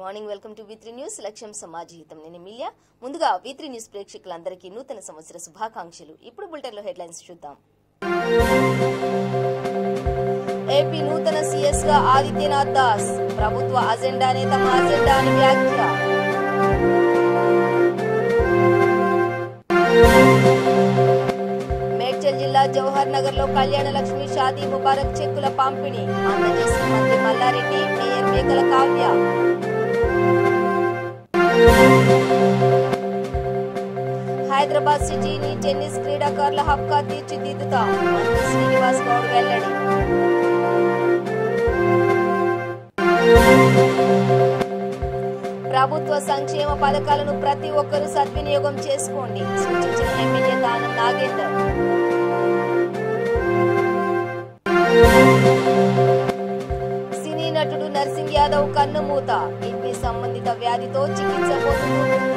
Morning welcome to V3 news లక్ష్యం సమాజహితం నేను మిలియా ముందుగా V3 న్యూస్ ప్రేక్షకులందరికీ నూతన సంవత్సర శుభాకాంక్షలు ఇప్పుడు బులెటిన్ లో హెడ్లైన్స్ చూద్దాం ఏపీ నూతన సీఎస్ గా ఆదిత్యనాథ్ దాస్ ప్రభుత్వ అజెండానే తమ అజెండా అని వ్యాఖ్య మేడ్చల్ జిల్లా జవహర్ నగర్ లో కళ్యాణ లక్ష్మి షాదీ ముబారక్ చెక్కుల పంపిణీ అందజేసిన మంత్రి మల్లారెడ్డి మేయర్ మేకల కావ్య హైదరాబాద్ సిటీని టెన్నిస్ క్రీడాకారుల హబ్గా తీర్చిదిద్దుతాం మంత్రి శ్రీనివాస్ గౌడ్ వెల్లడి ప్రభుత్వ సంక్షేమ పథకాలను ప్రతి ఒక్కరూ సద్వినియోగం చేసుకోండి సూచించిన ఎమ్మెల్యే దానం నాగేందర్ సినీ నటుడు నర్సింగ్ యాదవ్ కన్నుమూత కిడ్నీ సంబంధిత వ్యాధితో చికిత్స పొందుతూ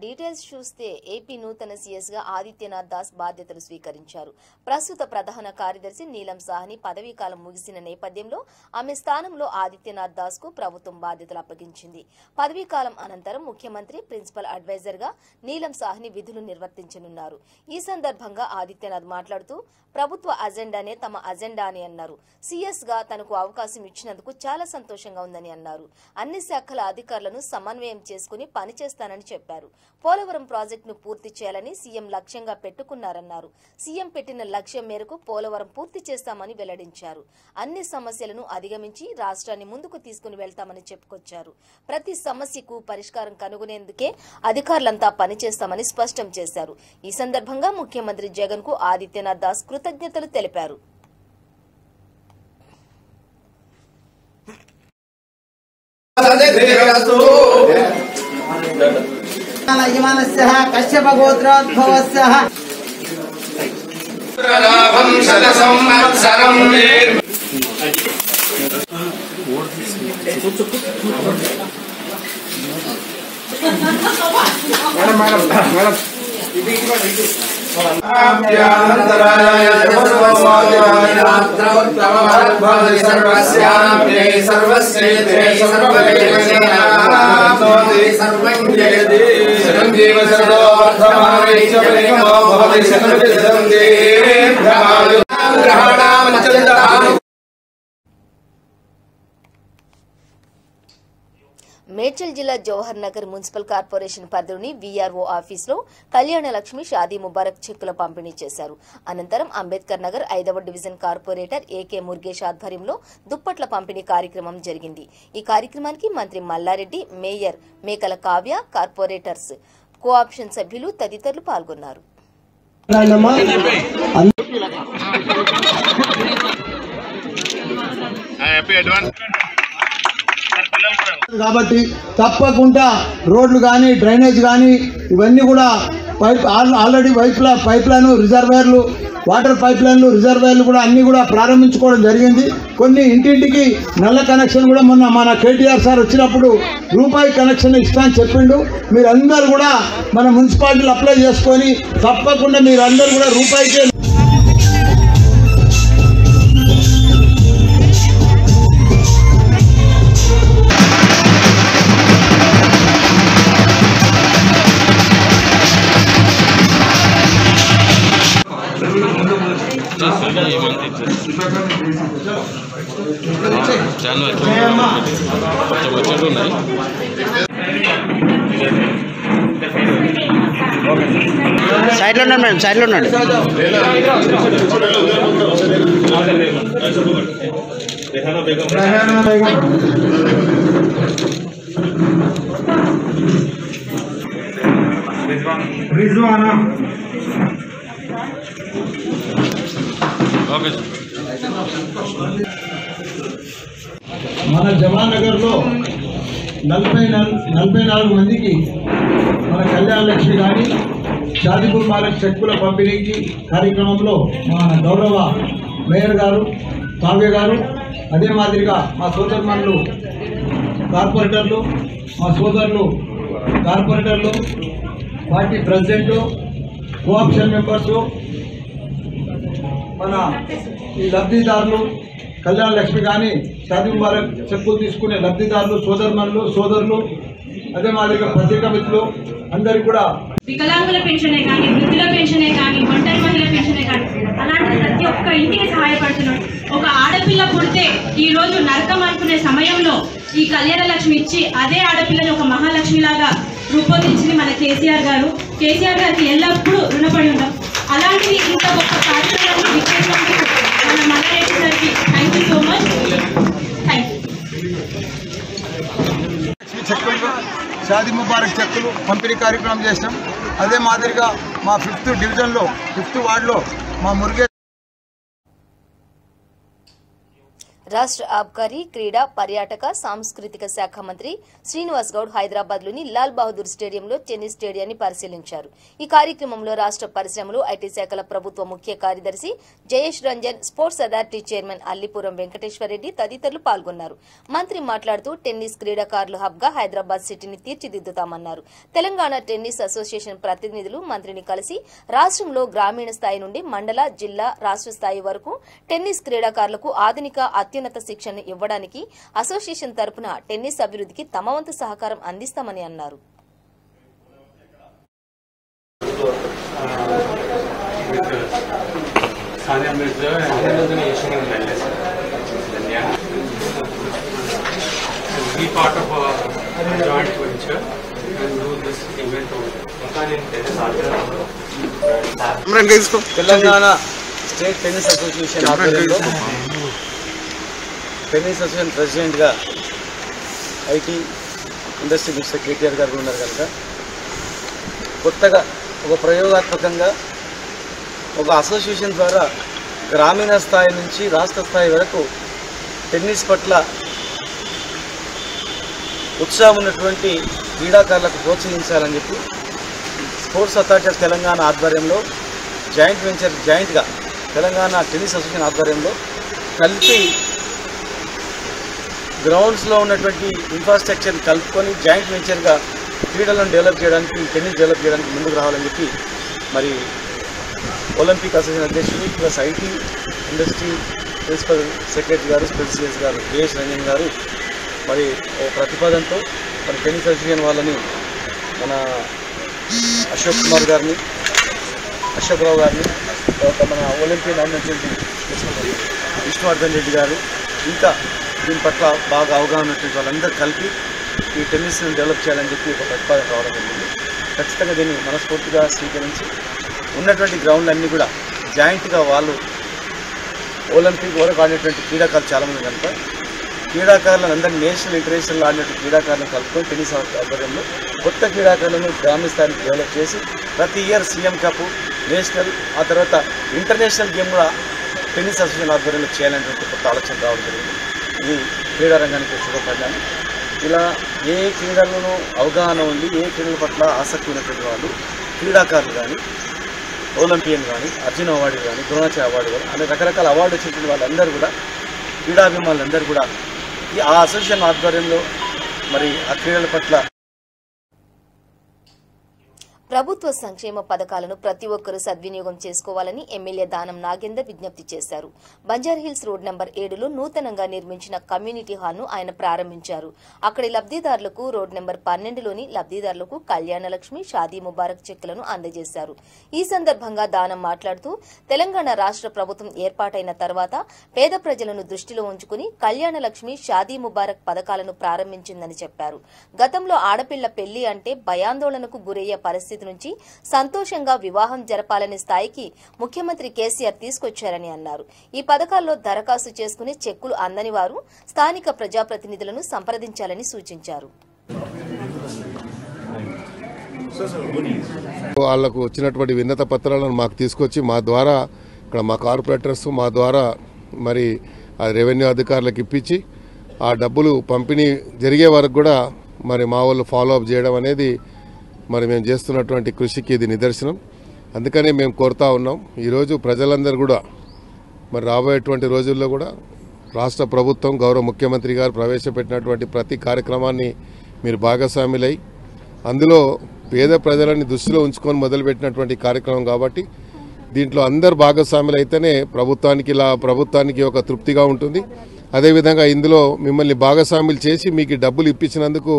డీటెయిల్స్ చూస్తే ఏపీ నూతన సీఎస్ గా ఆదిత్యనాథ్ దాస్ బాధ్యతలు స్వీకరించారు. ప్రస్తుత ప్రధాన కార్యదర్శి నీలం సాహ్ని పదవీకాలం ముగిసిన నేపథ్యంలో ఆమె స్థానంలో ఆదిత్యనాథ్ దాస్ కు ప్రభుత్వం బాధ్యతలు అప్పగించింది. పదవీకాలం అనంతరం ముఖ్యమంత్రి ప్రిన్సిపల్ అడ్వైజర్ గా నీలం సాహ్ని విధులు నిర్వర్తించనున్నారు. ఈ సందర్భంగా ఆదిత్యనాథ్ మాట్లాడుతూ ప్రభుత్వ అజెండానే తమ అజెండా అని అన్నారు. సీఎస్ గా తనకు అవకాశం ఇచ్చినందుకు చాలా సంతోషంగా ఉందని అన్నారు. అన్ని శాఖల అధికారులను సమన్వయం చేసుకుని పనిచేస్తానని చెప్పారు. పోలవరం ప్రాజెక్టును పూర్తి చేయాలని సీఎం లక్ష్యంగా పెట్టుకున్నారన్నారు. సీఎం పెట్టిన లక్ష్యం మేరకు పోలవరం పూర్తి చేస్తామని వెల్లడించారు. అన్ని సమస్యలను అధిగమించి రాష్ట్రాన్ని ముందుకు తీసుకుని వెళ్తామని చెప్పుకొచ్చారు. ప్రతి సమస్యకు పరిష్కారం కనుగొనేందుకే అధికారులంతా పనిచేస్తామని స్పష్టం చేశారు. ఈ సందర్భంగా ముఖ్యమంత్రి జగన్ కు ఆదిత్యనాథ్ దాస్ కృతజ్ఞతలు తెలిపారు. यमानस्यः कश्यप गोत्रोद्भवस्यः लाभं शतसंवत्सरं मैडम आप्यान्तराय सर्वस्वादिवादिनात्रौत्तमभारद्वादि सर्वस्याप्ये सर्वस्येते सर्ववेदनातोति सर्वङ्गेति शतञ्जीव सर्वोऽर्थमानैश्च परिगमो भवति शतमिदं दीर्घमायु ग्रहाणां नचन्द्राणि మేడ్చల్ జిల్లా జవహర్ నగర్ మున్సిపల్ కార్పొరేషన్ పరిధిలోని వీఆర్ఓ ఆఫీసులో కళ్యాణ లక్ష్మి షాదీ ముబారక్ చెక్కుల పంపిణీ చేశారు. అనంతరం అంబేద్కర్ నగర్ 5వ డివిజన్ కార్పొరేటర్ ఏకే మురుగేష్ ఆధ్వర్యంలో దుప్పట్ల పంపిణీ కార్యక్రమం జరిగింది. ఈ కార్యక్రమానికి మంత్రి మల్లారెడ్డి, మేయర్ మేకల కావ్య, కార్పొరేటర్స్, కోఆప్షన్ సభ్యులు తదితరులు పాల్గొన్నారు. కాబట్టి తప్పకుండా రోడ్లు కానీ డ్రైనేజ్ కానీ ఇవన్నీ కూడా ఆల్రెడీ పైప్ లైన్ రిజర్వాయర్లు, వాటర్ పైప్ లైన్లు, రిజర్వాయర్లు కూడా అన్నీ కూడా ప్రారంభించుకోవడం జరిగింది. కొన్ని ఇంటింటికి నల్ల కనెక్షన్ కూడా మొన్న మన కేటీఆర్ సార్ వచ్చినప్పుడు రూపాయి కనెక్షన్ ఇస్తా అని చెప్పిండు. మీరందరూ కూడా మన మున్సిపాలిటీలు అప్లై చేసుకొని తప్పకుండా మీరందరూ కూడా రూపాయికే సైడ్ లో ఉన్నాడు మేడం, సైడ్ లో ఉన్నాడు. మన జవహర్ నగర్లో 44 మందికి మన కళ్యాణ లక్ష్మి కానీ షాదీ ముబారక్ చెక్కుల పంపిణీకి కార్యక్రమంలో మన గౌరవ మేయర్ గారు, కావ్య గారు, అదే మాదిరిగా మా సోదరులు కార్పొరేటర్లు, మా సోదరులు కార్పొరేటర్లు, పార్టీ ప్రెసిడెంట్, కోఆప్షన్ మెంబర్సు, మన ఈ లబ్ధిదారులు కళ్యాణ లక్ష్మి కానీ షాదీ ముబారక్ చెక్కులు తీసుకునే లబ్ధిదారులు సోదరులు అదే మాదిరిగా పత్రికా మిత్రులు అందరికీ కూడా వికలాంగుల పెన్షనే కానీ వృద్ధుల పెన్షనే కానీ ఒంటరి మహిళల పెన్షనే కానీ అలాంటి ప్రతి ఒక్క ఇంటికి సహాయపడుతున్నాడు. ఒక ఆడపిల్ల పుడితే ఈ రోజు నరకం అనుకునే సమయంలో ఈ కళ్యాణ లక్ష్మి ఇచ్చి అదే ఆడపిల్లని ఒక మహాలక్ష్మిలాగా రూపొందించింది మన కేసీఆర్ గారు. కేసీఆర్ గారికి ఎల్లప్పుడూ రుణపడి ఉంటాం. అలాంటిది ఇంత గొప్ప కార్యక్రమాన్ని విచ్చేసినందుకు మన మల్లారెడ్డి గారికి thank you so much. Thank you. Shaadi Mubarak చెక్కులు పంపిణీ కార్యక్రమం చేసినాం. అదే మాదిరిగా మా 5th డివిజన్లో 5th వార్డులో మా మురుగే రాష్ట్ర ఆబ్కారీ క్రీడా పర్యాటక సాంస్కృతిక శాఖ మంత్రి శ్రీనివాస్ గౌడ్ హైదరాబాద్లోని లాల్ బహదూర్ స్టేడియంలో టెన్నిస్ స్టేడియాన్ని పరిశీలించారు. ఈ కార్యక్రమంలో రాష్ట్ర పరిశ్రమలు ఐటీ శాఖల ప్రభుత్వ ముఖ్య కార్యదర్శి Jayesh Ranjan, sports authority chairman Allipuram Venkateswara Reddy తదితరులు పాల్గొన్నారు. మంత్రి మాట్లాడుతూ టెన్నిస్ క్రీడాకారుల హబ్గా హైదరాబాద్ సిటీని తీర్చిదిద్దుతామన్నారు. తెలంగాణ టెన్నిస్ అసోసియేషన్ ప్రతినిధులు మంత్రిని కలిసి రాష్ట్రంలో గ్రామీణ స్థాయి నుండి మండల, జిల్లా, రాష్ట్ర స్థాయి వరకు టెన్నిస్ క్రీడాకారులకు ఆధునిక అత్యున్నత శిక్షణ ఇవ్వడానికి అసోసియేషన్ తరపున టెన్నిస్ అభివృద్ధికి తమ వంతు సహకారం అందిస్తామని అన్నారు. తెలంగాణ స్టేట్ టెన్నిస్ అసోసియేషన్ ఆధ్వర్యంలో టెన్నిస్ అసోసియేషన్ ప్రెసిడెంట్గా ఐటీ ఇండస్ట్రీ మినిస్టర్ కేటీఆర్ గారు ఉన్నారు కనుక కొత్తగా ఒక ప్రయోగాత్మకంగా ఒక అసోసియేషన్ ద్వారా గ్రామీణ స్థాయి నుంచి రాష్ట్ర స్థాయి వరకు టెన్నిస్ పట్ల ఉత్సాహం ఉన్నటువంటి క్రీడాకారులకు ప్రోత్సహించాలని చెప్పి స్పోర్ట్స్ అథారిటీ ఆఫ్ తెలంగాణ ఆధ్వర్యంలో జాయింట్గా తెలంగాణ టెన్నిస్ అసోసియేషన్ ఆధ్వర్యంలో కలిపి గ్రౌండ్స్లో ఉన్నటువంటి ఇన్ఫ్రాస్ట్రక్చర్ని కలుపుకొని జాయింట్ వెంచర్గా క్రీడలను డెవలప్ చేయడానికి, టెన్నిస్ డెవలప్ చేయడానికి ముందుకు రావాలని చెప్పి మరి ఒలింపిక్ అసోసియేషన్ అధ్యక్షుడు plus IT industry principal secretary గారు, స్పెషల్ సిఎస్ గారు జయేష్ రంజన్ గారు మరి ఓ ప్రతిపాదనతో మరి టెన్నిస్ అసోసియేషన్ వాళ్ళని మన అశోక్ కుమార్ గారిని, అశోక్ రావు గారిని, తర్వాత మన ఒలింపిక్ నామినేషన్ విష్ణువర్ధన్ రెడ్డి గారు, ఇంకా దీని పట్ల బాగా అవగాహన ఉన్నటువంటి వాళ్ళందరూ కలిపి ఈ టెన్నిస్ని డెవలప్ చేయాలని చెప్పి ఒక ప్రతిపాదన రావడం జరిగింది. ఖచ్చితంగా దీన్ని మనస్ఫూర్తిగా స్వీకరించి ఉన్నటువంటి గ్రౌండ్లన్నీ కూడా జాయింట్గా వాళ్ళు ఒలింపిక్ వరకు ఆడినటువంటి క్రీడాకారులు చాలామంది కనుక క్రీడాకారులను అందరినీ నేషనల్ ఇంటర్నేషనల్ ఆడినటువంటి క్రీడాకారులను కలుపుకొని టెన్నిస్ ఆధ్వర్యంలో కొత్త క్రీడాకారులను గ్రామీణ స్థాయికి డెవలప్ చేసి ప్రతి ఇయర్ సీఎం కప్, నేషనల్, ఆ తర్వాత ఇంటర్నేషనల్ గేమ్ కూడా టెన్నిస్ అసోసియేషన్ ఆధ్వర్యంలో చేయాలనేటువంటి కొత్త ఆలోచన రావడం జరిగింది. ఇది క్రీడా రంగానికి శుభపడ్డాను. ఇలా ఏ క్రీడలను అవగాహన ఉండి ఏ క్రీడల పట్ల ఆసక్తి ఉన్నటువంటి వాళ్ళు క్రీడాకారులు కానీ, ఒలింపియన్ కానీ, అర్జున్ అవార్డు కానీ, ద్రోణాచార్య అవార్డు కానీ అనే రకరకాల అవార్డు వచ్చినటువంటి వాళ్ళందరూ కూడా క్రీడాభిమానులందరూ కూడా ఆ అసోసియేషన్ ఆధ్వర్యంలో మరి ఆ క్రీడల పట్ల ప్రభుత్వ సంక్షేమ పథకాలను ప్రతి ఒక్కరూ సద్వినియోగం చేసుకోవాలని ఎమ్మెల్యే దానం నాగేందర్ విజ్ఞప్తి చేశారు. బంజారాహిల్స్ రోడ్ నంబర్ 7లో నూతనంగా నిర్మించిన కమ్యూనిటీ హాల్ను ఆయన ప్రారంభించారు. అక్కడి లబ్ధిదారులకు రోడ్ నంబర్ 12లోని లబ్ధిదారులకు కళ్యాణలక్ష్మి, షాదీ ముబారక్ చెక్కులను అందజేశారు. ఈ సందర్భంగా దానం మాట్లాడుతూ తెలంగాణ రాష్ట్ర ప్రభుత్వం ఏర్పాటైన తర్వాత పేద ప్రజలను దృష్టిలో ఉంచుకుని కళ్యాణలక్ష్మి, షాదీ ముబారక్ పథకాలను ప్రారంభించిందని చెప్పారు. గతంలో ఆడపిల్ల పెళ్లి అంటే భయాందోళనకు గురయ్యే పరిస్థితి నుంచి సంతోషంగా వివాహం జరపాలనే స్థాయికి ముఖ్యమంత్రి కేసీఆర్ తీసుకొచ్చారని అన్నారు. ఈ పథకాల్లో దరఖాస్తు చేసుకుని చెక్కులు అందని వారు స్థానిక ప్రజాప్రతినిధులను సంప్రదించాలని సూచించారు. వాళ్లకు వచ్చినటువంటి విన్నత పత్రాలను మాకు తీసుకొచ్చి మా ద్వారా ఇక్కడ మా కార్పొరేటర్స్ మా ద్వారా మరి ఆ రెవెన్యూ అధికారులకు ఇప్పించి ఆ డబ్బులు పంపిణీ జరిగే వరకు కూడా మరి మా వాళ్ళు ఫాలో అప్ చేయడం అనేది మరి మేము చేస్తున్నటువంటి కృషికి ఇది నిదర్శనం. అందుకనే మేము కోరుతా ఉన్నాం ఈరోజు ప్రజలందరూ కూడా మరి రాబోయేటువంటి రోజుల్లో కూడా రాష్ట్ర ప్రభుత్వం గౌరవ ముఖ్యమంత్రి గారు ప్రవేశపెట్టినటువంటి ప్రతి కార్యక్రమాన్ని మీరు భాగస్వాములై అందులో పేద ప్రజలని దృష్టిలో ఉంచుకొని మొదలుపెట్టినటువంటి కార్యక్రమం కాబట్టి దీంట్లో అందరు భాగస్వాములు అయితేనే ప్రభుత్వానికి ఒక తృప్తిగా ఉంటుంది. అదేవిధంగా ఇందులో మిమ్మల్ని భాగస్వాములు చేసి మీకు డబ్బులు ఇప్పించినందుకు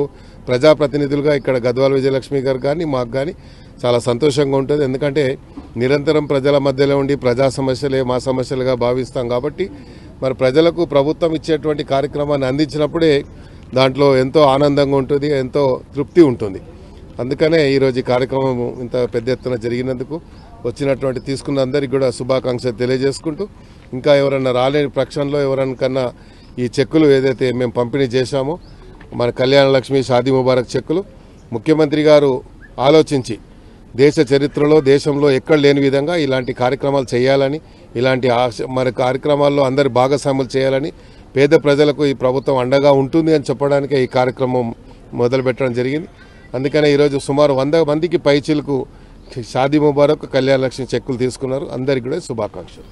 ప్రజాప్రతినిధులుగా ఇక్కడ గద్వాల విజయలక్ష్మి గారు కానీ మాకు కానీ చాలా సంతోషంగా ఉంటుంది. ఎందుకంటే నిరంతరం ప్రజల మధ్యలో ఉండి ప్రజా సమస్యలే మా సమస్యలుగా భావిస్తాం కాబట్టి మరి ప్రజలకు ప్రభుత్వం ఇచ్చేటువంటి కార్యక్రమాన్ని అందించినప్పుడే దాంట్లో ఎంతో ఆనందంగా ఉంటుంది, ఎంతో తృప్తి ఉంటుంది. అందుకనే ఈరోజు ఈ కార్యక్రమం ఇంత పెద్ద ఎత్తున జరిగినందుకు వచ్చినటువంటి తీసుకున్న అందరికీ కూడా శుభాకాంక్షలు తెలియజేసుకుంటూ ఇంకా ఎవరన్నా రాలేని పక్షంలో ఎవరికన్నా ఈ చెక్కులు ఏదైతే మేము పంపిణీ చేశామో మన కళ్యాణ లక్ష్మి షాదీ ముబారక్ చెక్కులు ముఖ్యమంత్రి గారు ఆలోచించి దేశ చరిత్రలో దేశంలో ఎక్కడ లేని విధంగా ఇలాంటి కార్యక్రమాలు చేయాలని, ఇలాంటి మరి కార్యక్రమాల్లో అందరి భాగస్వాములు చేయాలని, పేద ప్రజలకు ఈ ప్రభుత్వం అండగా ఉంటుంది అని చెప్పడానికే ఈ కార్యక్రమం మొదలుపెట్టడం జరిగింది. అందుకనే ఈరోజు సుమారు 100 మందికి పైచిలకు షాదీ ముబారక్ కళ్యాణ లక్ష్మి చెక్కులు తీసుకున్నారు. అందరికీ కూడా శుభాకాంక్షలు.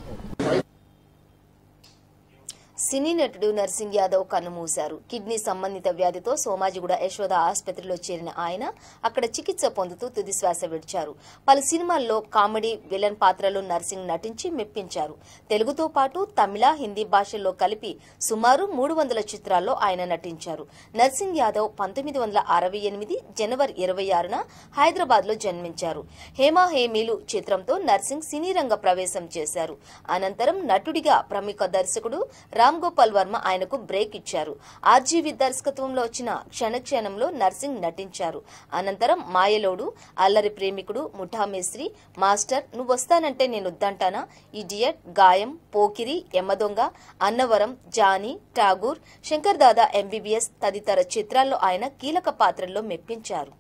సినీ నటుడు నర్సింగ్ యాదవ్ కన్నుమూశారు. కిడ్నీ సంబంధిత వ్యాధితో సోమాజిగూడ యశోద ఆసుపత్రిలో చేరిన ఆయన అక్కడ చికిత్స పొందుతూ తుది శ్వాస విడిచారు. పలు సినిమాల్లో కామెడీ, విలన్ పాత్రలో నర్సింగ్ నటించి మెప్పించారు. తెలుగుతో పాటు తమిళ, హిందీ భాషల్లో కలిపి సుమారు 300 చిత్రాల్లో ఆయన నటించారు. నర్సింగ్ యాదవ్ 1968 జనవరి 26న హైదరాబాద్లో జన్మించారు. హేమా హేమీలు చిత్రంతో నర్సింగ్ సినీ రంగ ప్రవేశం చేశారు. అనంతరం నటుడిగా ప్రముఖ దర్శకుడు రామ్ గోపాల్ వర్మ ఆయనకు బ్రేక్ ఇచ్చారు. ఆర్జీవి దర్శకత్వంలో వచ్చిన క్షణక్షణంలో నర్సింగ్ నటించారు. అనంతరం మాయలోడు, అల్లరి ప్రేమికుడు, ముఠా మేస్త్రి, మాస్టర్, నువ్వొస్తానంటే నేనొద్దంటానా, ఇడియట్, గాయం, పోకిరి, యమదొంగ, అన్నవరం, జానీ, ఠాగూర్, శంకర్ దాదా ఎంబీబీఎస్ తదితర చిత్రాల్లో ఆయన కీలక పాత్రల్లో మెప్పించారు.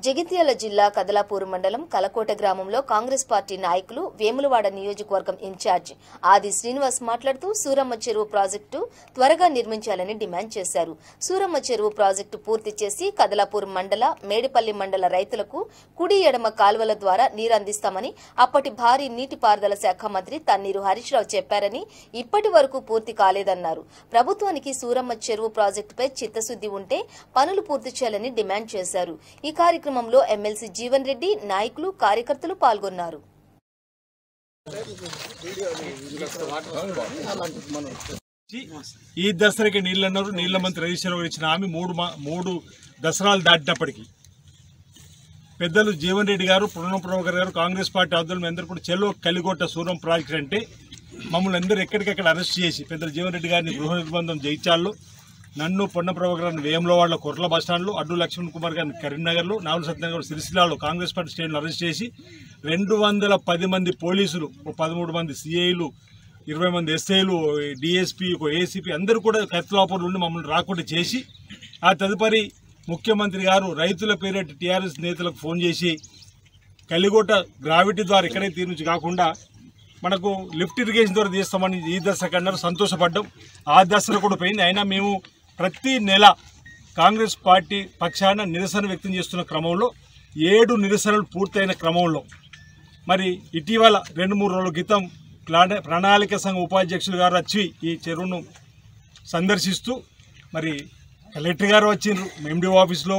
జగిత్యాల జిల్లా కదలాపూర్ మండలం కలకోట గ్రామంలో కాంగ్రెస్ పార్టీ నాయకులు వేములవాడ నియోజకవర్గం ఇన్ఛార్జ్ ఆది శ్రీనివాస్ మాట్లాడుతూ సూరమ్మ చెరువు ప్రాజెక్టు త్వరగా నిర్మించాలని డిమాండ్ చేశారు. సూరమ్మ చెరువు ప్రాజెక్టు పూర్తి చేసి కదలాపూర్ మండల, మేడిపల్లి మండల రైతులకు కుడి ఎడమ కాల్వల ద్వారా నీరందిస్తామని అప్పటి భారీ నీటిపారుదల శాఖ మంత్రి తన్నీరు హరీష్ రావు చెప్పారని ఇప్పటి వరకు పూర్తి కాలేదన్నారు. ప్రభుత్వానికి సూరమ్మ చెరువు ప్రాజెక్టుపై చిత్తశుద్ది ఉంటే పనులు పూర్తి చేయాలని డిమాండ్ చేశారు. ఈ కార్యక్రమంలో ఎమ్మెల్సీ జీవన్ రెడ్డి, నాయకులు, కార్యకర్తలు పాల్గొన్నారు. ఈ దసరాకి నీళ్ళన్నారు. నీళ్ల మంత్రి హరీశ్వరరావు ఇచ్చిన హామీ మూడు దసరాలు దాటినప్పటికీ పెద్దలు జీవన్ రెడ్డి గారు, పూర్ణం ప్రభాకర్ గారు, కాంగ్రెస్ పార్టీ ఆధ్వర్యంలో అందరూ కూడా చెల్లో కలిగొట్ట సూరం ప్రాజెక్ట్ అంటే మమ్మల్ని అందరూ ఎక్కడికక్కడ అరెస్ట్ చేసి పెద్దలు జీవన్ రెడ్డి గారిని గృహ నిర్బంధం జైచాల్లో, నన్ను పొన్న ప్రభాకర్ గారిని వేములవాడలో కొర్ల బస్టాండ్లో, అడ్డు లక్ష్మణ్ కుమార్ గారిని కరీంనగర్లో, నాగుల సత్యనగర్ సిరిసిల్లాలో కాంగ్రెస్ పార్టీ స్టేషన్లో అరెస్ట్ చేసి 210 మంది పోలీసులు, 13 మంది సిఐలు, 20 మంది ఎస్ఐలు, డిఎస్పీ, ఏసీపీ అందరూ కూడా కత్లాపూర్ నుండి మమ్మల్ని రాకుండా చేసి ఆ తదుపరి ముఖ్యమంత్రి గారు రైతుల పేరిట టీఆర్ఎస్ నేతలకు ఫోన్ చేసి కలిగొట్ట గ్రావిటీ ద్వారా ఇక్కడే తీరు నుంచి కాకుండా మనకు లిఫ్ట్ ఇరిగేషన్ ద్వారా తీస్తామని ఈ దశకు అన్నారు. సంతోషపడ్డాం. ఆ దశలో కూడా పోయింది. అయినా మేము ప్రతి నెల కాంగ్రెస్ పార్టీ పక్షాన నిరసన వ్యక్తం చేస్తున్న క్రమంలో 7 నిరసనలు పూర్తయిన క్రమంలో మరి ఇటీవల 2-3 రోజుల క్రితం ప్రణాళిక సంఘ ఉపాధ్యక్షులు గారు వచ్చి ఈ చెరువును సందర్శిస్తూ మరి కలెక్టర్ గారు వచ్చిండ్రు. ఎండిఓ ఆఫీస్లో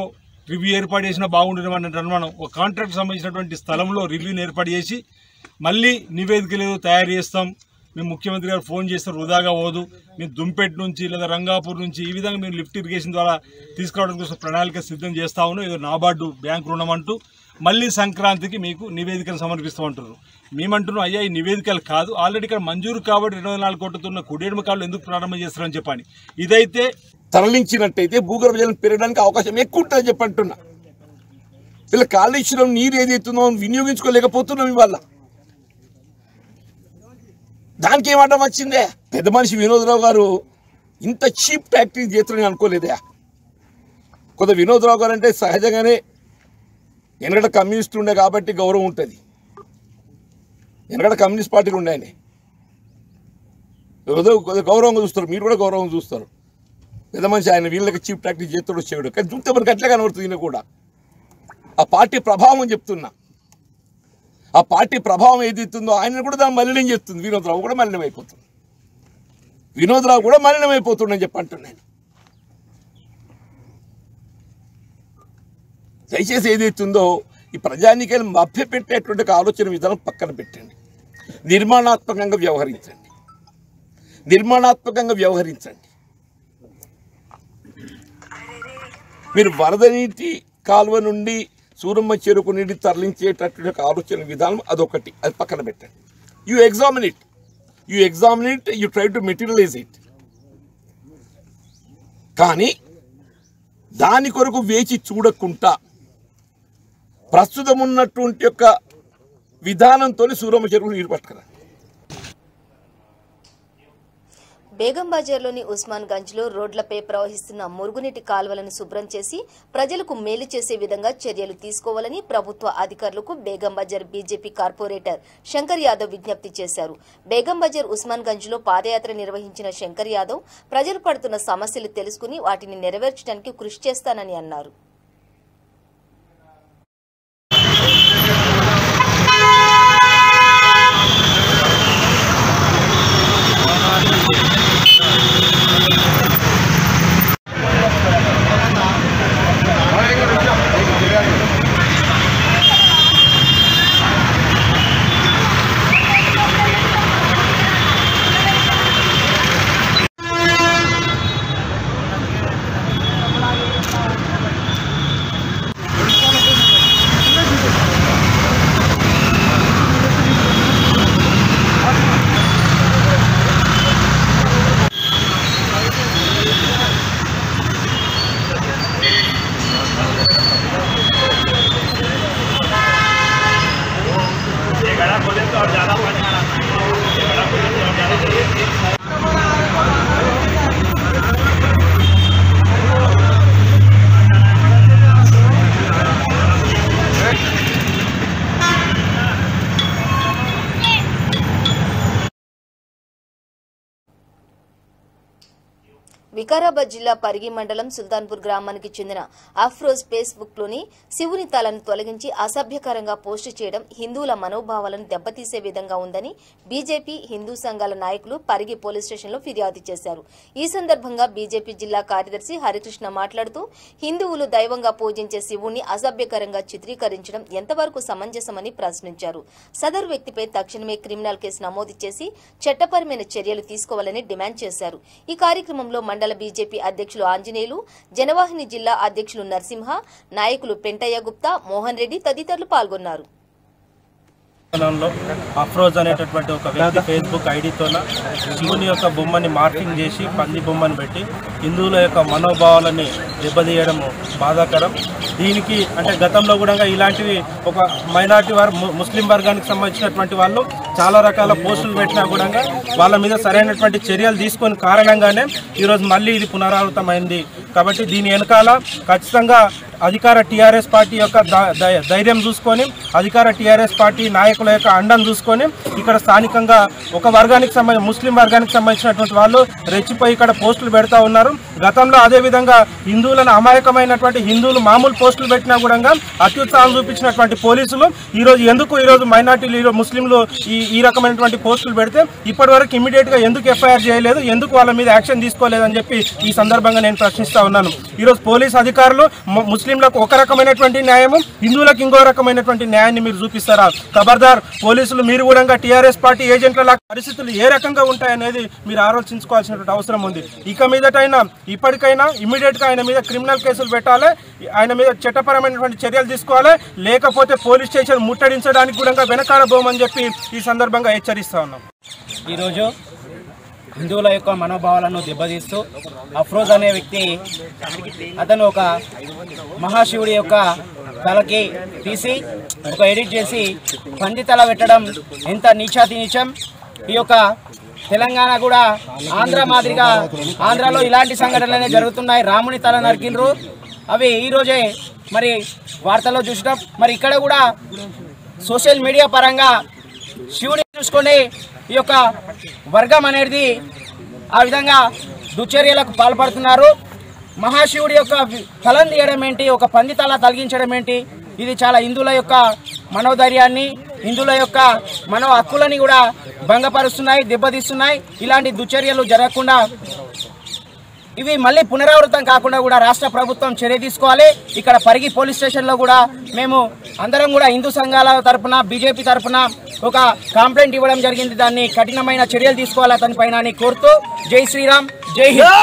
రివ్యూ ఏర్పాటు చేసినా బాగుండేమని అనుమానం. ఒక కాంట్రాక్ట్ సంబంధించినటువంటి స్థలంలో రివ్యూని ఏర్పాటు చేసి మళ్ళీ నివేదికలు తయారు చేస్తాం, మేము ముఖ్యమంత్రి గారు ఫోన్ చేస్తారు, వృధాగా పోదు, మేము దుంపేట నుంచి లేదా రంగాపూర్ నుంచి ఈ విధంగా మేము లిఫ్ట్ ఇరిగేషన్ ద్వారా తీసుకురావడం కోసం ప్రణాళిక సిద్ధం చేస్తా ఉన్నాం, ఏదో నాబార్డు బ్యాంక్ రుణం అంటూ మళ్ళీ సంక్రాంతికి మీకు నివేదికలు సమర్పిస్తామంటారు. మేమంటున్నాం, అయ్యా ఈ నివేదికలు కాదు, ఆల్రెడీ ఇక్కడ మంజూరు కాబట్టి 24 కోట్లతో కుడియడమ కాళ్ళు ఎందుకు ప్రారంభం చేస్తారని చెప్పని ఇదైతే తరలించినట్టయితే భూగర్భ జలం పెరగడానికి అవకాశం ఎక్కువ ఉంటుందని చెప్పంటున్నా. వీళ్ళ కాళేశ్వరం నీరు ఏదైతుందో వినియోగించుకోలేకపోతున్నాం ఇవాళ. దానికి ఏమటం వచ్చిందే? పెద్ద మనిషి వినోద్రావు గారు ఇంత చీప్ టాక్టిక్స్ చేస్తారని అనుకోలేదా? కొంత వినోద్రావు గారు అంటే సహజంగానే వెనకట కమ్యూనిస్ట్ ఉండే కాబట్టి గౌరవం ఉంటుంది. వెనకట కమ్యూనిస్ట్ పార్టీలు ఉండే ఆయన గౌరవంగా చూస్తారు, మీరు కూడా గౌరవంగా చూస్తారు. పెద్ద మనిషి ఆయన వీళ్ళకి చీప్ టాక్టిక్స్ చేస్తాడో చేయడు, కానీ చూస్తే మనకు అట్లా కనబడుతుంది. ఈయన కూడా ఆ పార్టీ ప్రభావం చెప్తున్నా, ఆ పార్టీ ప్రభావం ఏదైతుందో ఆయన కూడా దాన్ని మలినం చేస్తుంది. వినోద్రావు కూడా మలినం అయిపోతుంది, వినోద్రావు కూడా మలినం అయిపోతుండని చెప్పి అంటున్నాను. దయచేసి ఏదైతుందో ఈ ప్రజానీకాలు మభ్యపెట్టేటువంటి ఆలోచన విధానం పక్కన పెట్టండి. నిర్మాణాత్మకంగా వ్యవహరించండి, నిర్మాణాత్మకంగా వ్యవహరించండి. మీరు వరద నీటి కాలువ నుండి సూరమ్మ చెరుకు నీటి తరలించేటటువంటి ఆలోచన విధానం అదొకటి, అది పక్కన పెట్టండి. You examine it, you try to materialise it. కానీ దాని కొరకు వేచి చూడకుండా ప్రస్తుతం ఉన్నటువంటి యొక్క విధానంతో సూరమ్మ చెరుకు నీరు పట్టుకురా. బేగం బజార్లోని ఉస్మాన్ గంజ్లో రోడ్లపై ప్రవహిస్తున్న మురుగునీటి కాల్వలను శుభ్రం చేసి ప్రజలకు మేలు చేసే విధంగా చర్యలు తీసుకోవాలని ప్రభుత్వ అధికారులకు బేగం బజార్ బీజేపీ కార్పొరేటర్ శంకర్ యాదవ్ విజ్ఞప్తి చేశారు. బేగం బజార్ ఉస్మాన్ గంజ్లో పాదయాత్ర నిర్వహించిన శంకర్ యాదవ్ ప్రజలు పడుతున్న సమస్యలు తెలుసుకుని వాటిని నెరవేర్చడానికి కృషి చేస్తానని అన్నారు. వికారాబాద్ జిల్లా పరిగి మండలం సుల్తాన్పూర్ గ్రామానికి చెందిన అఫ్రోజ్ ఫేస్బుక్ లోని శివుని తలను తొలగించి అసభ్యకరంగా పోస్టు చేయడం హిందువుల మనోభావాలను దెబ్బతీసే విధంగా ఉందని బీజేపీ హిందూ సంఘాల నాయకులు పరిగి పోలీస్ స్టేషన్లో ఫిర్యాదు చేశారు. ఈ సందర్భంగా బీజేపీ జిల్లా కార్యదర్శి హరికృష్ణ మాట్లాడుతూ హిందువులు దైవంగా పూజించే శివుణ్ణి అసభ్యకరంగా చిత్రీకరించడం ఎంతవరకు సమంజసమని ప్రశ్నించారు. సదరు వ్యక్తిపై తక్షణమే క్రిమినల్ కేసు నమోదు చేసి చట్టపరమైన చర్యలు తీసుకోవాలని డిమాండ్ చేశారు. ఈ కార్యక్రమంలో మండల బీజేపీ అధ్యక్షులు ఆంజనేయులు, జనవాహిని జిల్లా అధ్యక్షులు నరసింహ, నాయకులు పెంటయ్య గుప్తా, మోహన్ రెడ్డి తదితరులు పాల్గొన్నారు. అఫ్రోజ్ అనేటటువంటి ఒక వ్యక్తి ఫేస్బుక్ ఐడితోన శివుని యొక్క బొమ్మని మార్కింగ్ చేసి పంది బొమ్మను పెట్టి హిందువుల యొక్క మనోభావాలని దెబ్బతీయడం బాధాకరం. దీనికి అంటే గతంలో కూడా ఇలాంటివి ఒక మైనారిటీ వారు ముస్లిం వర్గానికి సంబంధించినటువంటి వాళ్ళు చాలా రకాల పోస్టులు పెట్టినా కూడా వాళ్ళ మీద సరైనటువంటి చర్యలు తీసుకొని కారణంగానే ఈరోజు మళ్ళీ ఇది పునరావృతమైంది. కాబట్టి దీని వెనకాల ఖచ్చితంగా అధికార టీఆర్ఎస్ పార్టీ యొక్క ధైర్యం చూసుకొని, అధికార టీఆర్ఎస్ పార్టీ నాయకుల యొక్క అండను చూసుకొని ఇక్కడ స్థానికంగా ఒక వర్గానికి సంబంధించి ముస్లిం వర్గానికి సంబంధించినటువంటి వాళ్ళు రెచ్చిపోయి ఇక్కడ పోస్టులు పెడతా ఉన్నారు. గతంలో అదేవిధంగా హిందువులను అమాయకమైనటువంటి హిందువులు మామూలు పోస్టులు పెట్టినా కూడా అత్యుత్సాహం చూపించినటువంటి పోలీసులు ఈరోజు మైనార్టీలు ముస్లింలు ఈ రకమైనటువంటి పోస్టులు పెడితే ఇప్పటి వరకు ఇమీడియట్గా ఎందుకు ఎఫ్ఐఆర్ చేయలేదు, ఎందుకు వాళ్ళ మీద యాక్షన్ తీసుకోలేదని చెప్పి ఈ సందర్భంగా నేను ప్రశ్నిస్తా ఉన్నాను. ఈరోజు పోలీస్ అధికారులు ముస్లింలకు ఒక రకమైనటువంటి న్యాయము, హిందువులకు ఇంకో రకమైనటువంటి న్యాయాన్ని మీరు చూపిస్తారా? ఖబర్దార్ పోలీసులు, మీరు కూడా టీఆర్ఎస్ పార్టీ ఏజెంట్ల పరిస్థితులు ఏ రకంగా ఉంటాయనేది మీరు ఆలోచించుకోవాల్సినటువంటి అవసరం ఉంది. ఇక మీదటైనా ఇప్పటికైనా ఇమీడియట్గా ఆయన మీద క్రిమినల్ కేసులు పెట్టాలి, ఆయన మీద చట్టపరమైనటువంటి చర్యలు తీసుకోవాలి, లేకపోతే పోలీస్ స్టేషన్ ముట్టడించడానికి కూడా వెనకాడబోమని చెప్పి ఈ సందర్భంగా హెచ్చరిస్తా ఉన్నాం. ఈరోజు హిందువుల యొక్క మనోభావాలను దెబ్బతీస్తూ అఫ్రోజ్ అనే వ్యక్తి, అతను ఒక మహాశివుడి యొక్క తలకి తీసి ఒక ఎడిట్ చేసి పంది తల పెట్టడం ఎంత నీచాతి నీచం. ఈ యొక్క తెలంగాణ కూడా ఆంధ్ర మాదిరిగా ఆంధ్రాలో ఇలాంటి సంఘటనలనే జరుగుతున్నాయి. రాముని తల నరికిండ్రు, అవి ఈరోజే మరి వార్తల్లో చూసినాం. మరి ఇక్కడ కూడా సోషల్ మీడియా పరంగా శివుడిని చూసుకొని ఈ యొక్క వర్గం అనేది ఆ విధంగా దుశ్చర్యలకు పాల్పడుతున్నారు. మహాశివుడి యొక్క తలం తీయడం ఏంటి, ఒక పంది తల తొలగించడం ఏంటి, ఇది చాలా హిందువుల యొక్క మనోధైర్యాన్ని, హిందువుల యొక్క మనో హక్కులని కూడా భంగపరుస్తున్నాయి, దెబ్బతీస్తున్నాయి. ఇలాంటి దుశ్చర్యలు జరగకుండా ఇవి మళ్ళీ పునరావృతం కాకుండా కూడా రాష్ట్ర ప్రభుత్వం చర్య తీసుకోవాలి. ఇక్కడ పరిగి పోలీస్ స్టేషన్లో కూడా మేము అందరం కూడా హిందూ సంఘాల తరఫున బీజేపీ తరఫున ఒక కంప్లైంట్ ఇవ్వడం జరిగింది. దాన్ని కఠినమైన చర్యలు తీసుకోవాలి అతని పైన అని కోరుతూ జై శ్రీరామ్, జై హింద్.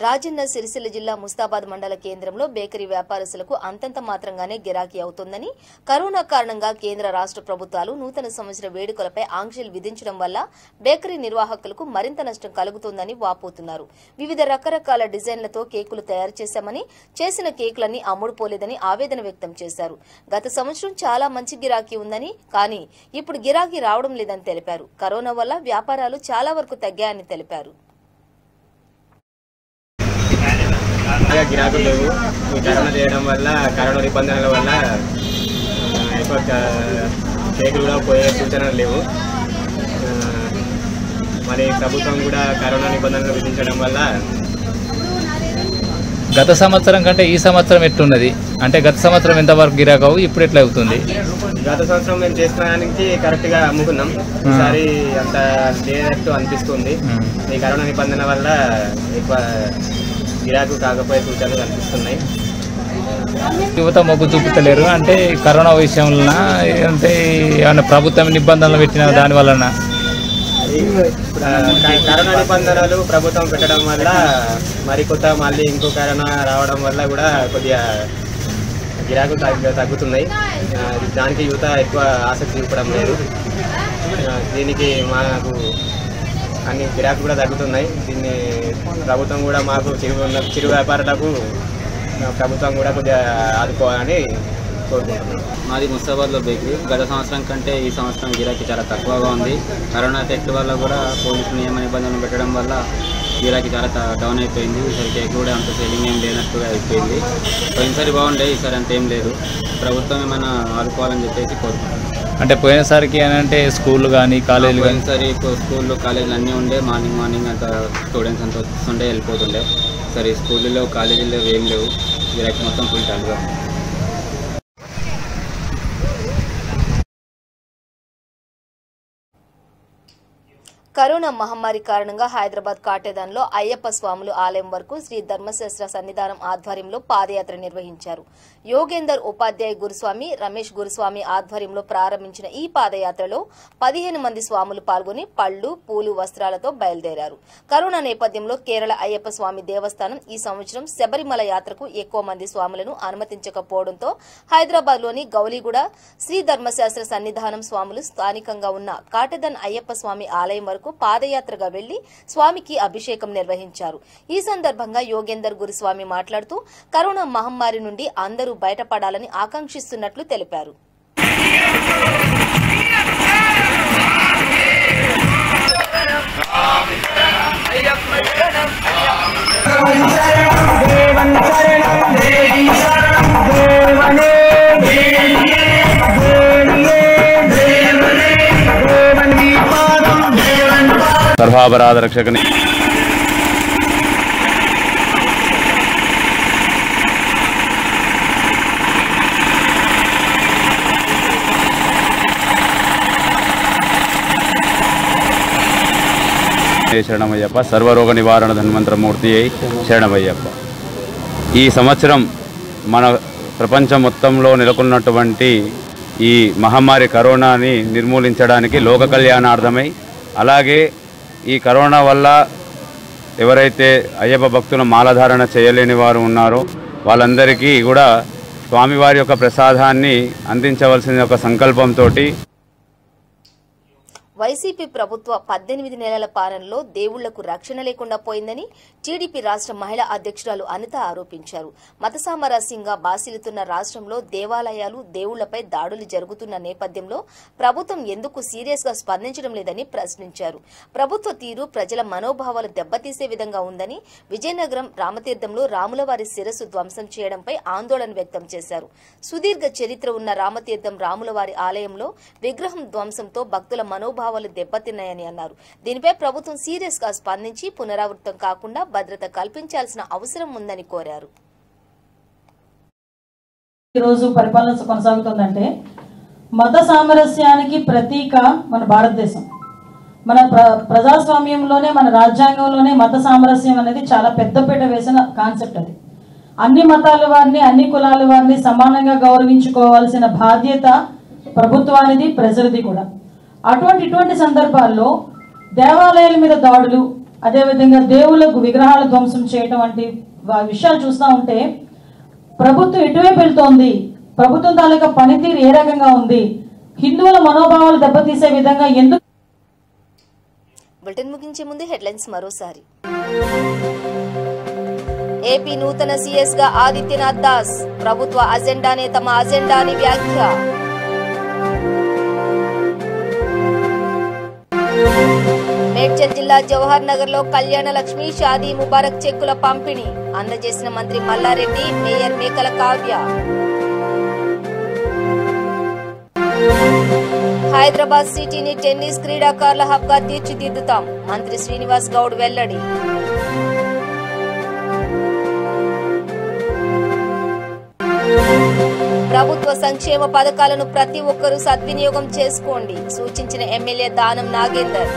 రాజన్న సిరిసిల్ల జిల్లా ముస్తాబాద్ మండల కేంద్రంలో బేకరీ వ్యాపారస్తులకు అంతంత మాత్రంగానే గిరాకీ అవుతోందని, కరోనా కారణంగా కేంద్ర రాష్ట్ర ప్రభుత్వాలు నూతన సంవత్సర వేడుకలపై ఆంక్షలు విధించడం వల్ల బేకరీ నిర్వాహకులకు మరింత నష్టం కలుగుతోందని వాపోతున్నారు. వివిధ రకరకాల డిజైన్లతో కేకులు తయారు చేశామని, చేసిన కేకులన్నీ అమ్ముడుపోలేదని ఆవేదన వ్యక్తం చేశారు. గత సంవత్సరం చాలా మంచి గిరాకీ ఉందని, కానీ ఇప్పుడు గిరాకీ రావడం లేదని తెలిపారు. కరోనా వల్ల వ్యాపారాలు చాలా వరకు తగ్గాయని తెలిపారు. గిరాకులు లేవు. ఈ కరోనా చేయడం వల్ల, కరోనా నిబంధనల వల్ల ఎక్కువ కేకులు కూడా పోయే సూచనలు లేవు. మరి ప్రభుత్వం కూడా కరోనా నిబంధనలు విధించడం వల్ల గత సంవత్సరం కంటే ఈ సంవత్సరం ఎట్లున్నది అంటే, గత సంవత్సరం ఎంతవరకు గిరాకవు, ఇప్పుడు ఎట్లా అవుతుంది? గత సంవత్సరం మేము చేసుకున్న దానికి కరెక్ట్గా అమ్ముకున్నాం. ఈసారి అంత లేనట్టు అనిపిస్తుంది. ఈ కరోనా నిబంధన వల్ల ఎక్కువ గిరాకు కాకపోయే సూచనలు కనిపిస్తున్నాయి. యువత మొగ్గు చూపుతలేరు అంటే కరోనా విషయంలో, అంటే ఏమైనా ప్రభుత్వం నిబంధనలు పెట్టిన దాని వలన? కరోనా నిబంధనలు ప్రభుత్వం పెట్టడం వల్ల మరి కొత్త మళ్ళీ ఇంకో కరోనా రావడం వల్ల కూడా కొద్దిగా గిరాకు తగ్గుతున్నాయి. దానికి యువత ఎక్కువ ఆసక్తి చూపడం లేదు. దీనికి మాకు అన్ని గిరాకు కూడా తగ్గుతున్నాయి. దీన్ని ప్రభుత్వం కూడా మాకు చిరు వ్యాపారులకు ప్రభుత్వం కూడా కొద్దిగా ఆదుకోవాలని కోరుకుంటున్నాం. మాది ముస్తాబాద్లో బేకరీ. గత సంవత్సరం కంటే ఈ సంవత్సరం గిరాకీ చాలా తక్కువగా ఉంది. కరోనా ఎఫెక్ట్ వల్ల కూడా పోలీసు నియమ నిబంధనలు పెట్టడం వల్ల గిరాకీ చాలా డౌన్ అయిపోయింది. ఈసారి కేక్ కూడా అంత సెల్లింగ్ ఏం లేనట్టుగా అయిపోయింది. పోయినసారి బాగుండే, ఈసారి అంత ఏం లేదు. ప్రభుత్వం ఏమైనా ఆదుకోవాలని చెప్పేసి కోరుకుంటున్నాం. అంటే పోయినసారికి అంటే స్కూళ్ళు కానీ కాలేజీలు కానీ? పోయినసారి స్కూళ్ళు కాలేజీలు అన్నీ ఉండే, మార్నింగ్ అంతా స్టూడెంట్స్ అంతా వస్తుండే వెళ్ళిపోతుండే. సరే స్కూళ్ళలో కాలేజీలో ఏం లేవు, గిరాకీ మొత్తం ఫుల్ డల్గా. కరోనా మహమ్మారి కారణంగా హైదరాబాద్ కాటేదాన్లో అయ్యప్ప స్వాములు ఆలయం వరకు శ్రీ ధర్మశాస్త్ర సన్నిధానం ఆధ్వర్యంలో పాదయాత్ర నిర్వహించారు. యోగేందర్ ఉపాధ్యాయ గురుస్వామి, రమేష్ గురుస్వామి ఆధ్వర్యంలో ప్రారంభించిన ఈ పాదయాత్రలో 15 మంది స్వాములు పాల్గొని పళ్లు, పూలు, వస్త్రాలతో బయలుదేరారు. కరోనా నేపథ్యంలో కేరళ అయ్యప్ప స్వామి దేవస్థానం ఈ సంవత్సరం శబరిమల యాత్రకు ఎక్కువ మంది స్వాములను అనుమతించకపోవడంతో హైదరాబాద్లోని గౌలీగూడ శ్రీ ధర్మశాస్త్ర సన్నిధానం స్వాములు స్థానికంగా ఉన్న కాటేదాన్ అయ్యప్ప స్వామి ఆలయం వరకు పాదయాత్రగా వెళ్లి స్వామికి అభిషేకం నిర్వహించారు. ఈ సందర్భంగా యోగేందర్ గురుస్వామి మాట్లాడుతూ కరోనా మహమ్మారి నుండి అందరూ బయటపడాలని ఆకాంక్షిస్తున్నట్లు తెలిపారు. సర్వాపరాధ రక్షకని శరణమయ్యప్ప, సర్వరోగ నివారణ ధన్వంతరమూర్తి అయి శరణమయ్యప్ప. ఈ సంవత్సరం మన ప్రపంచం మొత్తంలో నెలకొన్నటువంటి ఈ మహమ్మారి కరోనాని నిర్మూలించడానికి లోక కళ్యాణార్థమై, అలాగే ఈ కరోనా వల్ల ఎవరైతే అయ్యప్ప భక్తుల మాలధారణ చేయలేని వారు ఉన్నారో వాళ్ళందరికీ కూడా స్వామివారి యొక్క ప్రసాదాన్ని అందించవలసిన ఒక సంకల్పంతో వైసీపీ ప్రభుత్వ 18 నెలల పాలనలో దేవుళ్లకు రక్షణ లేకుండా పోయిందని టీడీపీ రాష్ట్ర మహిళా అధ్యక్షురాలు అనిత ఆరోపించారు. మత సామరస్యంగా బాసిల్లుతున్న రాష్ట్రంలో దేవాలయాలు, దేవుళ్లపై దాడులు జరుగుతున్న నేపథ్యంలో ప్రభుత్వం ఎందుకు సీరియస్ గా స్పందించడం లేదని ప్రశ్నించారు. ప్రభుత్వ తీరు ప్రజల మనోభావాలు దెబ్బతీసే విధంగా ఉందని, విజయనగరం రామతీర్థంలో రాములవారి శిరస్సు ధ్వంసం చేయడంపై ఆందోళన వ్యక్తం చేశారు. సుదీర్ఘ చరిత్ర ఉన్న రామతీర్థం రాములవారి ఆలయంలో విగ్రహం ధ్వంసంతో భక్తుల మనోభావాలు దెబ్బతిన్నాయని అన్నారు. దీనిపై ప్రభుత్వం సీరియస్ గా స్పందించి పునరావృతం కాకుండా భద్రత కల్పించాల్సిన అవసరం ఉందని కోరారు. ఈరోజు పరిపాలన కొనసాగుతుందంటే మత సామరస్యానికి ప్రతీక మన భారతదేశం. మన ప్రజాస్వామ్యంలోనే, మన రాజ్యాంగంలోనే మత సామరస్యం అనేది చాలా పెద్దపీట వేసిన కాన్సెప్ట్. అది అన్ని మతాల వారిని, అన్ని కులాల వారిని సమానంగా గౌరవించుకోవాల్సిన బాధ్యత ప్రభుత్వానిది, ప్రజలది కూడా. ఇటువంటి సందర్భాల్లో దేవాలయాల మీద దాడులు, అదేవిధంగా దేవుళ్లకు విగ్రహాల ధ్వంసం చేయటం వంటి విషయాలు చూస్తూ ఉంటే ప్రభుత్వం ఎటువైపు వెళ్తోంది, ప్రభుత్వం తాలూకా పనితీరు ఏ రకంగా ఉంది, హిందువుల మనోభావాలు దెబ్బతీసే విధంగా ఎందుకు. బులెటిన్ ముగించే ముందు హెడ్లైన్స్ మరోసారి. ఏపీ నూతన సీఎస్ గా ఆదిత్యనాథ్ దాస్, ప్రభుత్వ అజెండానే తమ అజెండా అని వ్యాఖ్య. మేడ్చల్ జిల్లా జవహర్ నగర్ లో కళ్యాణ లక్ష్మి షాదీ ముబారక్ చెక్కుల పంపిణీ అందజేసిన మంత్రి మల్లారెడ్డి, మేయర్ మేకల కావ్య. హైదరాబాద్ సిటీని టెన్నిస్ క్రీడాకారుల హబ్ గా తీర్చిదిద్దుతాం, మంత్రి శ్రీనివాస్ గౌడ్ వెల్లడి. ప్రభుత్వ సంక్షేమ పథకాలను ప్రతి ఒక్కరూ సద్వినియోగం చేసుకోండి, సూచించిన ఎమ్మెల్యే దానం నాగేందర్.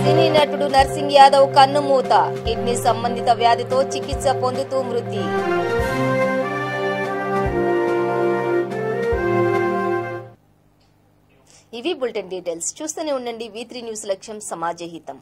సినీ నటుడు నర్సింగ్ యాదవ్ కన్నుమూత, కిడ్నీ సంబంధిత వ్యాధితో చికిత్స పొందుతూ మృతి. ఇవి బులెటిన్ డీటెయిల్స్. చూస్తూనే ఉండండి V3 న్యూస్, లక్ష్యం సమాజ హితం.